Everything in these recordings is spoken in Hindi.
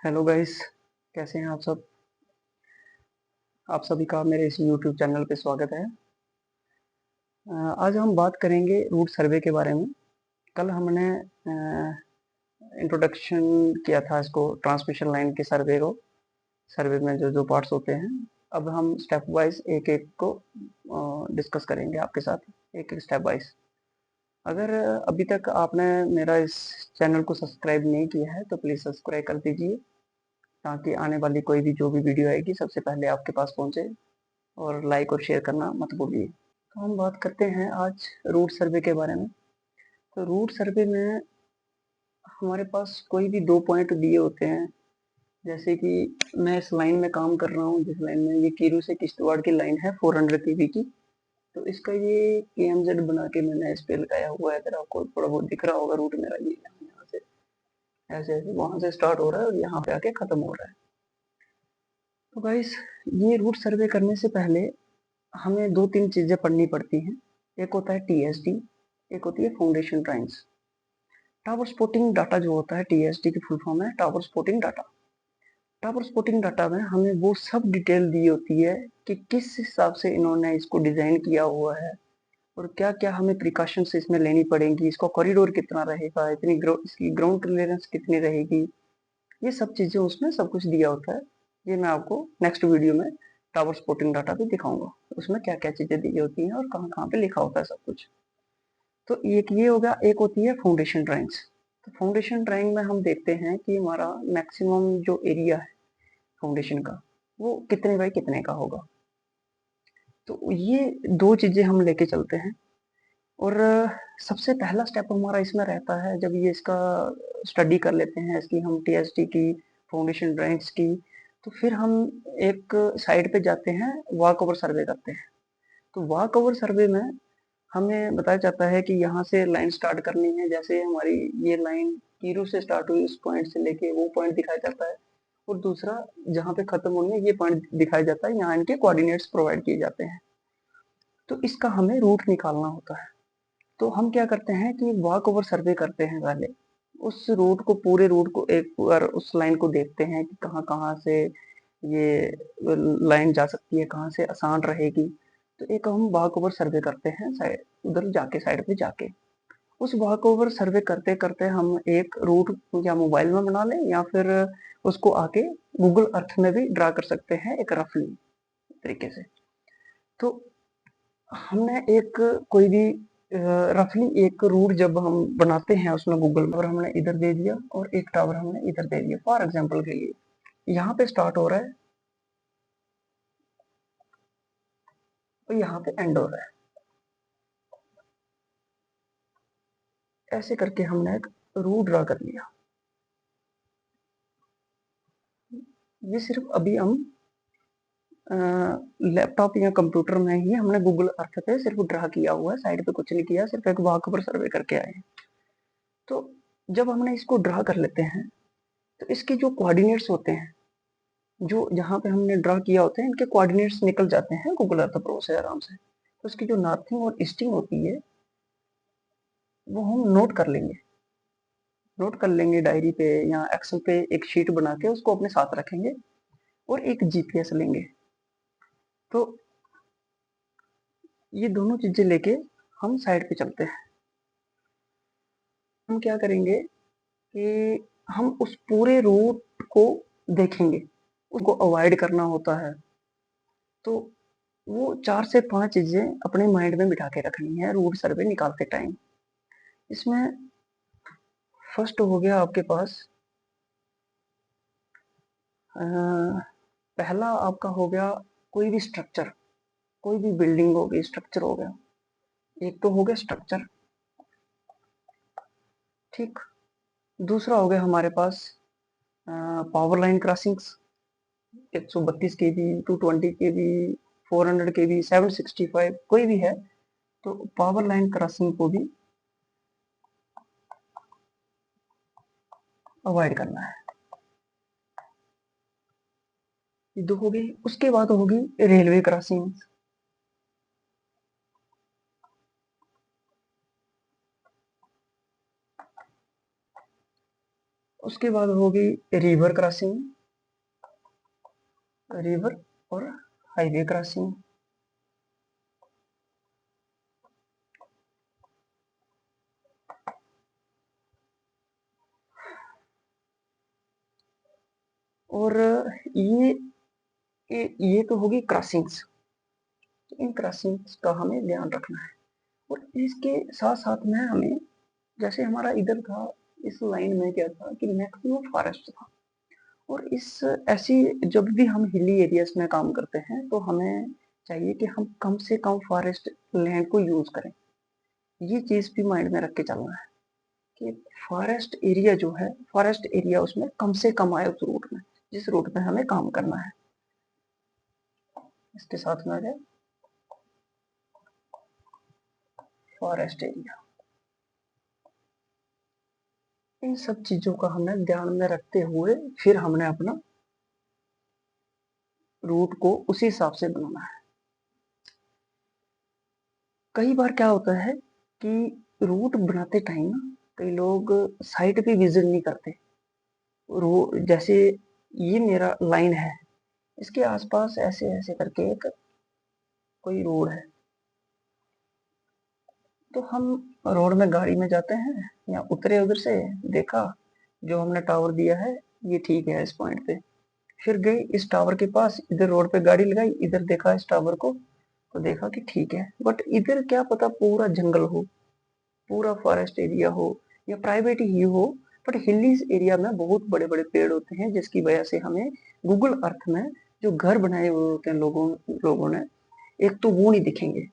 हेलो गाइस, कैसे हैं आप सब। आप सभी का मेरे इस यूट्यूब चैनल पे स्वागत है। आज हम बात करेंगे रूट सर्वे के बारे में। कल हमने इंट्रोडक्शन किया था इसको, ट्रांसमिशन लाइन के सर्वे को। सर्वे में जो जो पार्ट्स होते हैं, अब हम स्टेप वाइज एक एक को डिस्कस करेंगे आपके साथ, एक एक स्टेप वाइज। अगर अभी तक आपने मेरा इस चैनल को सब्सक्राइब नहीं किया है तो प्लीज़ सब्सक्राइब कर दीजिए, ताकि आने वाली कोई भी जो भी वीडियो आएगी सबसे पहले आपके पास पहुंचे। और लाइक और शेयर करना मत भूलिए। तो हम बात करते हैं आज रूट सर्वे के बारे में। तो रूट सर्वे में हमारे पास कोई भी दो पॉइंट दिए होते हैं। जैसे कि मैं इस लाइन में काम कर रहा हूँ, जिस लाइन में ये कीरू से किश्तवाड़ की लाइन है 400 केवी की। तो इसका ये KMZ बना के मैंने इस पे लगाया हुआ है। अगर आपको थोड़ा बहुत दिख रहा होगा रूट मेरा, ये यहाँ से ऐसे ऐसे वहां से स्टार्ट हो रहा है और यहाँ पे आके खत्म हो रहा है। तो गाइस, ये रूट सर्वे करने से पहले हमें दो तीन चीजें पढ़नी पड़ती हैं। एक होता है TSD, एक होती है foundation drawings. Tower spotting data जो होता है, TSD की फुल फॉर्म है tower spotting data. Tower spotting data में हमें वो सब डिटेल दी होती है कि किस हिसाब से इन्होंने इसको डिजाइन किया हुआ है और क्या क्या हमें प्रिकॉशंस इसमें लेनी पड़ेंगी। इसका कॉरिडोर कितना रहेगा, इसकी ग्राउंड क्लियरेंस कितनी रहेगी, ये सब चीजें उसमें सब कुछ दिया होता है। ये मैं आपको नेक्स्ट वीडियो में टावर स्पॉटिंग डाटा भी दिखाऊंगा, उसमें क्या क्या चीजें दी होती हैं और कहाँ कहाँ पे लिखा होता है सब कुछ। तो एक ये हो गया। एक होती है फाउंडेशन ड्राइंग्स। तो फाउंडेशन ड्राइंग में हम देखते हैं कि हमारा मैक्सिमम जो एरिया है फाउंडेशन का, वो कितने बाई कितने का होगा। तो ये दो चीजें हम लेके चलते हैं। और सबसे पहला स्टेप हमारा इसमें रहता है, जब ये इसका स्टडी कर लेते हैं, इसकी हम TSD की, फाउंडेशन ड्राइंग्स की, तो फिर हम एक साइड पे जाते हैं, वॉक ओवर सर्वे करते हैं। तो वॉक ओवर सर्वे में हमें बताया जाता है कि यहाँ से लाइन स्टार्ट करनी है। जैसे हमारी ये लाइन कीरू से स्टार्ट हुई, उस पॉइंट से लेके वो पॉइंट दिखाया जाता है। और दूसरा जहाँ पे खत्म होनी है ये पॉइंट दिखाया जाता है, यहाँ इनके कोऑर्डिनेट्स प्रोवाइड किए जाते हैं। तो इसका हमें रूट निकालना होता है। तो हम क्या करते हैं कि वॉक ओवर सर्वे करते हैं पहले। उस रूट को, पूरे रूट को एक बार उस लाइन को देखते हैं कि कहाँ कहाँ से ये लाइन जा सकती है, कहाँ से आसान रहेगी। तो एक हम वॉक ओवर सर्वे करते हैं साइड, उधर जाके साइड पे जाके। उस वॉक ओवर सर्वे करते करते हम एक रूट या मोबाइल में बना लें या फिर उसको आके गूगल अर्थ में भी ड्रा कर सकते हैं एक रफली तरीके से। तो हमने एक कोई भी रफली एक रूट जब हम बनाते हैं उसमें गूगल पर, हमने इधर दे दिया और एक टावर हमने इधर दे दिया फॉर एग्जांपल के लिए। यहाँ पे स्टार्ट हो रहा है और यहाँ पे एंड हो रहा है। ऐसे करके हमने एक रूट ड्रा कर लिया। ये सिर्फ अभी हम लैपटॉप या कंप्यूटर में ही हमने गूगल अर्थ पे सिर्फ ड्रा किया हुआ है, साइड पे कुछ नहीं किया, सिर्फ एक वॉक पर सर्वे करके आए हैं। तो जब हमने इसको ड्रा कर लेते हैं तो इसके जो कोऑर्डिनेट्स होते हैं, जो जहाँ पे हमने ड्रा किया होते हैं, इनके कोऑर्डिनेट्स निकल जाते हैं गूगल अर्थ प्रो से आराम से। तो इसकी जो नॉर्थिंग और ईस्टिंग होती है वो हम नोट कर लेंगे डायरी पे या एक्सेल पे एक शीट बना के उसको अपने साथ रखेंगे और एक GPS लेंगे। तो ये दोनों चीजें लेके हम साइड पे चलते हैं। हम क्या करेंगे कि हम उस पूरे रूट को देखेंगे, उसको अवॉइड करना होता है। तो वो 4 से 5 चीजें अपने माइंड में बिठा के रखनी है रूट सर्वे निकालते टाइम। इसमें फर्स्ट हो गया आपके पास, पहला आपका हो गया कोई भी स्ट्रक्चर, कोई भी बिल्डिंग हो गई, स्ट्रक्चर हो गया। एक तो हो गया स्ट्रक्चर, ठीक। दूसरा हो गया हमारे पास power line crossings, 132 kV, 220 kV, 400 kV, 765, कोई भी है। तो पावर लाइन क्रॉसिंग को भी अवॉइड करना है। ये दो हो गई। उसके बाद होगी रेलवे क्रॉसिंग। उसके बाद होगी रिवर क्रॉसिंग, रिवर और हाईवे क्रॉसिंग। और ये ये तो होगी क्रॉसिंग्स। इन क्रॉसिंग्स का हमें ध्यान रखना है। और इसके साथ साथ में हमें, जैसे हमारा इधर था, इस लाइन में क्या था कि मैक्सिमम फॉरेस्ट था। और इस ऐसी जब भी हम हिली एरियाज में काम करते हैं तो हमें चाहिए कि हम कम से कम फॉरेस्ट लैंड को यूज करें। ये चीज भी माइंड में रख के चलना है कि फॉरेस्ट एरिया जो है, फॉरेस्ट एरिया उसमें कम से कम आए उस रूट में, जिस रूट में हमें काम करना है। इसके साथ में आ जाए फॉरेस्ट एरिया। इन सब चीजों का हमें ध्यान में रखते हुए फिर हमने अपना रूट को उसी हिसाब से बनाना है। कई बार क्या होता है कि रूट बनाते टाइम ना कई लोग साइट पे विजिट नहीं करते। जैसे ये मेरा लाइन है, इसके आसपास ऐसे ऐसे करके एक कोई रोड है, तो हम रोड में गाड़ी में जाते हैं या उतरे उधर से, देखा जो हमने टावर दिया है ये ठीक है इस पॉइंट पे, फिर गए इस टावर के पास, इधर रोड पे गाड़ी लगाई, इधर देखा इस टावर को तो देखा कि ठीक है, बट इधर क्या पता पूरा जंगल हो, पूरा फॉरेस्ट एरिया हो या प्राइवेट ही हो, बट हिली एरिया में बहुत बड़े बड़े पेड़ होते हैं जिसकी वजह से हमें गूगल अर्थ में जो घर बनाए हुए होते हैं लोगों ने, एक तो वो नहीं दिखेंगे।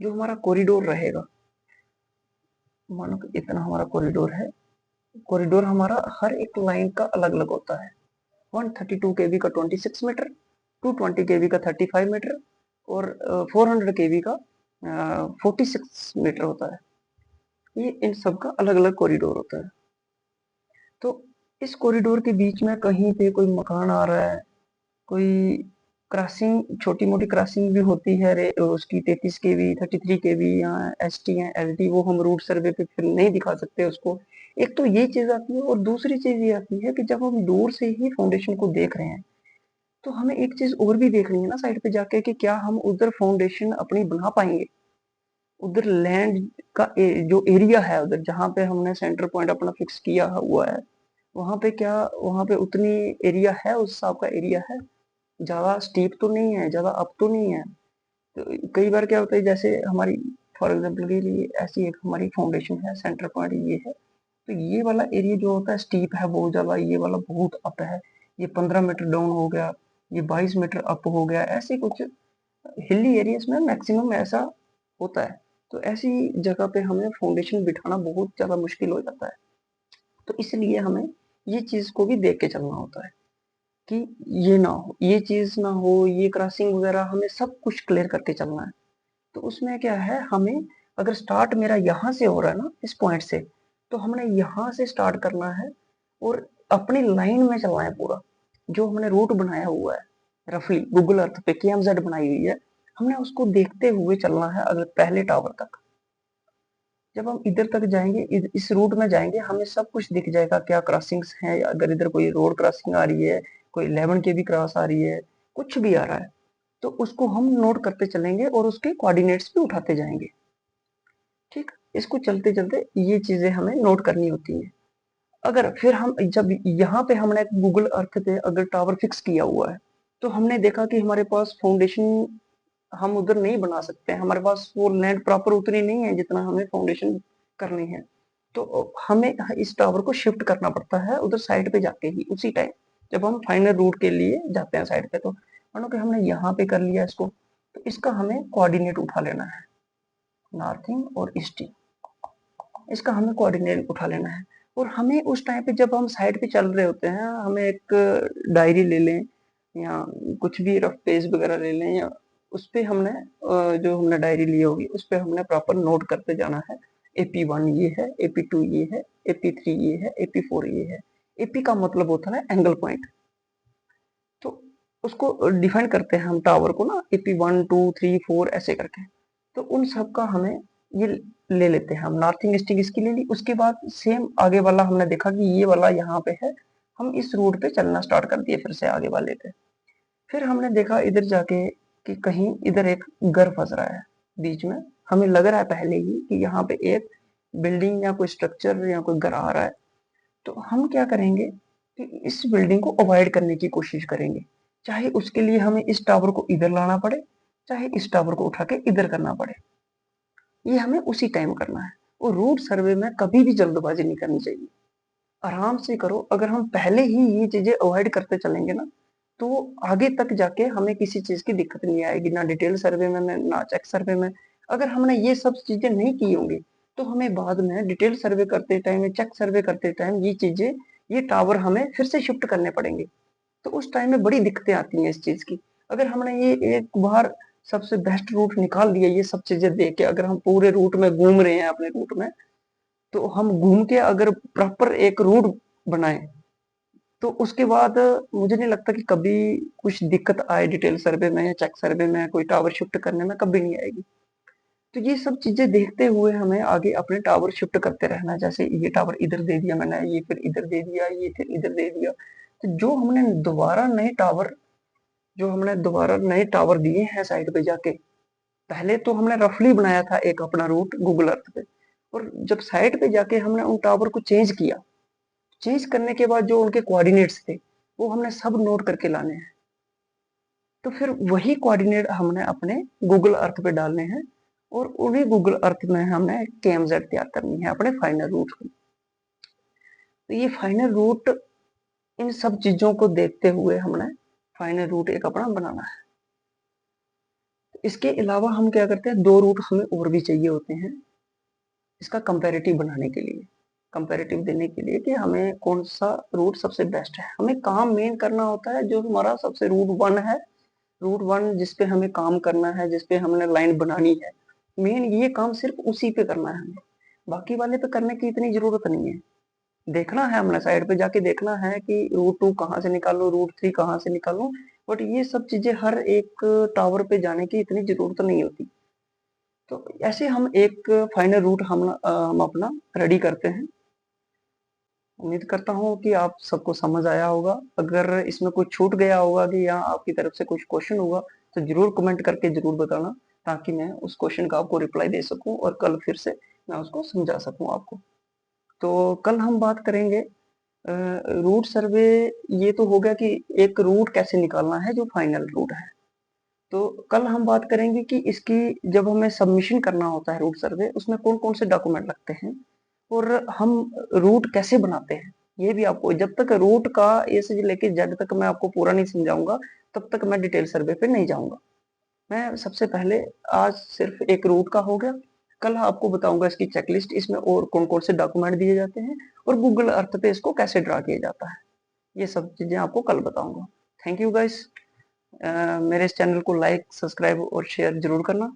जो हमारा कॉरिडोर रहेगा, मानो कि इतना हमारा कॉरिडोर है, कॉरिडोर हमारा हर एक लाइन का अलग अलग होता है। 132 केवी का 26 मीटर, 220 केवी का 35 मीटर और 400 केवी का 46 मीटर होता है। ये इन सब का अलग अलग कॉरिडोर होता है। तो इस कॉरिडोर के बीच में कहीं पे कोई मकान आ रहा है, कोई क्रॉसिंग, छोटी मोटी क्रॉसिंग भी होती है उसकी 33 केवी 33 केवी या एस टी है एल टी, वो हम रूट सर्वे पे फिर नहीं दिखा सकते उसको। एक तो ये चीज आती है और दूसरी चीज ये आती है कि जब हम दूर से ही फाउंडेशन को देख रहे हैं तो हमें एक चीज और भी देखनी है ना साइड पे जाके कि क्या हम उधर फाउंडेशन अपनी बना पाएंगे। उधर लैंड का जो एरिया है, उधर जहाँ पे हमने सेंटर पॉइंट अपना फिक्स किया हुआ है, वहां पे क्या, वहां पे उतनी एरिया है, उस हिसाब का एरिया है, ज्यादा स्टीप तो नहीं है, ज्यादा अप तो नहीं है। तो कई बार क्या होता है, जैसे हमारी फॉर एग्जाम्पल के लिए ऐसी एक हमारी फाउंडेशन है, सेंटर पॉइंट ये है, तो ये वाला एरिया जो होता है स्टीप है बहुत ज्यादा, ये वाला बहुत अप है, ये 15 मीटर डाउन हो गया, ये 22 मीटर अप हो गया, ऐसे कुछ हिली एरियाज में मैक्सिमम ऐसा होता है। तो ऐसी जगह पे हमें फाउंडेशन बिठाना बहुत ज्यादा मुश्किल हो जाता है। तो इसलिए हमें ये चीज को भी देख के चलना होता है कि ये ना हो, ये चीज ना हो, ये क्रॉसिंग वगैरह हमें सब कुछ क्लियर करके चलना है। तो उसमें क्या है, हमें अगर स्टार्ट मेरा यहाँ से हो रहा है ना इस पॉइंट से, तो हमने यहाँ से स्टार्ट करना है और अपनी लाइन में चलना है पूरा। जो हमने रूट बनाया हुआ है रफली गूगल अर्थ पे KMZ बनाई हुई है, हमने उसको देखते हुए चलना है अगर पहले टावर तक। जब हम इधर तक जाएंगे, इस रूट में जाएंगे, हमें सब कुछ दिख जाएगा, क्या क्रॉसिंग्स हैं, अगर इधर कोई रोड क्रॉसिंग आ रही है, कोई 11 के भी क्रॉस आ रही है, कुछ भी आ रहा है, तो उसको हम नोट करते चलेंगे और उसके कोऑर्डिनेट्स भी उठाते जाएंगे। ठीक, इसको चलते चलते ये चीजें हमें नोट करनी होती है। अगर फिर हम जब यहाँ पे हमने गूगल अर्थ पे अगर टावर फिक्स किया हुआ है, तो हमने देखा कि हमारे पास फाउंडेशन हम उधर नहीं बना सकते हैं, हमारे पास वो लैंड प्रॉपर उतनी नहीं है जितना हमें फाउंडेशन करनी है, तो हमें इस टावर को शिफ्ट करना पड़ता है उधर साइड पे जाके ही, उसी टाइम जब हम फाइनल रूट के लिए जाते हैं साइड पे। तो मानो कि हमने यहाँ पे कर लिया इसको, तो इसका हमें कोऑर्डिनेट उठा लेना है, नॉर्थिंग और ईस्टिंग, इसका हमें कोऑर्डिनेट उठा लेना है। और हमें उस टाइम पे जब हम साइड पे चल रहे होते हैं, हमें एक डायरी ले लें या कुछ भी रफ पेज वगैरह ले लें, या उस पे हमने जो हमने डायरी ली होगी उस पे हमने प्रॉपर नोट करते जाना है। AP1 ये है, AP2 ये है, AP3 ये है, AP4 ये है। AP का मतलब होता है एंगल पॉइंट, तो उसको डिफाइन करते हैं हम टावर को ना, AP1 2 3 4 ऐसे करके। तो उन सब का हमें ये ले लेते हैं हम, नॉर्थिंग स्टिंग इसकी ले ली। उसके बाद सेम आगे वाला हमने देखा कि ये वाला यहाँ पे है, हम इस रूट पे चलना स्टार्ट कर दिए फिर से आगे वाले पे। फिर हमने देखा इधर जाके कि कहीं इधर एक घर फंस रहा है बीच में, हमें लग रहा है पहले ही कि यहाँ पे एक बिल्डिंग या कोई स्ट्रक्चर या कोई घर आ रहा है। तो हम क्या करेंगे कि इस बिल्डिंग को अवॉइड करने की कोशिश करेंगे, चाहे उसके लिए हमें इस टावर को इधर लाना पड़े, चाहे इस टावर को उठा के इधर करना पड़े, ये हमें उसी टाइम करना है। और रूट सर्वे में कभी भी जल्दबाजी नहीं करनी चाहिए, आराम से करो। अगर हम पहले ही ये चीजें अवॉइड करते चलेंगे ना, तो आगे तक जाके हमें किसी चीज की दिक्कत नहीं आएगी, ना डिटेल सर्वे में ना चेक सर्वे में। अगर हमने ये सब चीजें नहीं की होंगी तो हमें बाद में डिटेल सर्वे करते टाइम, चेक सर्वे करते टाइम ये चीजें, ये टावर हमें फिर से शिफ्ट करने पड़ेंगे। तो उस टाइम में बड़ी दिक्कतें आती हैं इस चीज की। अगर हमने ये एक बार सबसे बेस्ट रूट निकाल दिया, ये सब चीजें देख के अगर हम पूरे रूट में घूम रहे हैं अपने रूट में, तो हम घूम के अगर प्रॉपर एक रूट बनाए, तो उसके बाद मुझे नहीं लगता कि कभी कुछ दिक्कत आए डिटेल सर्वे में या चेक सर्वे में, कोई टावर शिफ्ट करने में कभी नहीं आएगी। तो ये सब चीजें देखते हुए हमें आगे अपने टावर शिफ्ट करते रहना है। जैसे ये टावर इधर दे दिया मैंने, ये फिर इधर दे दिया, ये फिर इधर दे दिया। तो जो हमने दोबारा नए टावर दिए हैं साइड पे जाके, पहले तो हमने रफली बनाया था एक अपना रूट गूगल अर्थ पे, और जब साइड पे जाके हमने उन टावर को चेंज किया, चेंज करने के बाद जो उनके कोऑर्डिनेट्स थे वो हमने सब नोट करके लाने हैं। तो फिर वही कोऑर्डिनेट हमने अपने गूगल अर्थ पे डालने हैं, और उन्हीं गूगल अर्थ में हमने KMZ तैयार करनी है अपने फाइनल रूट की। तो ये फाइनल रूट, इन सब चीजों को देखते हुए हमने फाइनल रूट एक अपना बनाना है। इसके अलावा हम क्या करते हैं, दो रूट हमें और भी चाहिए होते हैं इसका कंपैरेटिव बनाने के लिए, कंपैरेटिव देने के लिए कि हमें कौन सा रूट सबसे बेस्ट है। हमें काम मेन करना होता है जो हमारा सबसे रूट वन है, रूट वन जिसपे हमें काम करना है, जिसपे हमने लाइन बनानी है, मेन ये काम सिर्फ उसी पे करना है हमें, बाकी वाले पे करने की इतनी जरूरत नहीं है। देखना है हमने साइड पे जाके देखना है कि रूट टू कहाँ से निकालूं, रूट थ्री कहाँ से निकालूं, बट ये सब चीजें हर एक टावर पे जाने की इतनी जरूरत नहीं होती। तो ऐसे हम एक फाइनल रूट हम अपना रेडी करते हैं। उम्मीद करता हूँ कि आप सबको समझ आया होगा। अगर इसमें कुछ छूट गया होगा कि या आपकी तरफ से कुछ क्वेश्चन होगा तो जरूर कमेंट करके जरूर बताना, ताकि मैं उस क्वेश्चन का आपको रिप्लाई दे सकूं और कल फिर से मैं उसको समझा सकूं आपको। तो कल हम बात करेंगे रूट सर्वे। ये तो हो गया कि एक रूट कैसे निकालना है जो फाइनल रूट है। तो कल हम बात करेंगे कि इसकी जब हमें सबमिशन करना होता है रूट सर्वे, उसमें कौन कौन से डॉक्यूमेंट लगते हैं और हम रूट कैसे बनाते हैं। ये भी आपको, जब तक रूट का ए से लेके जेड तक मैं आपको पूरा नहीं समझाऊंगा तब तक मैं डिटेल सर्वे पे नहीं जाऊंगा। मैं सबसे पहले, आज सिर्फ एक रूट का हो गया, कल आपको बताऊंगा इसकी चेकलिस्ट, इसमें और कौन कौन से डॉक्यूमेंट दिए जाते हैं और गूगल अर्थ पे इसको कैसे ड्रा किया जाता है। ये सब चीजें आपको कल बताऊंगा। Thank you guys. मेरे इस चैनल को लाइक, सब्सक्राइब और शेयर जरूर करना।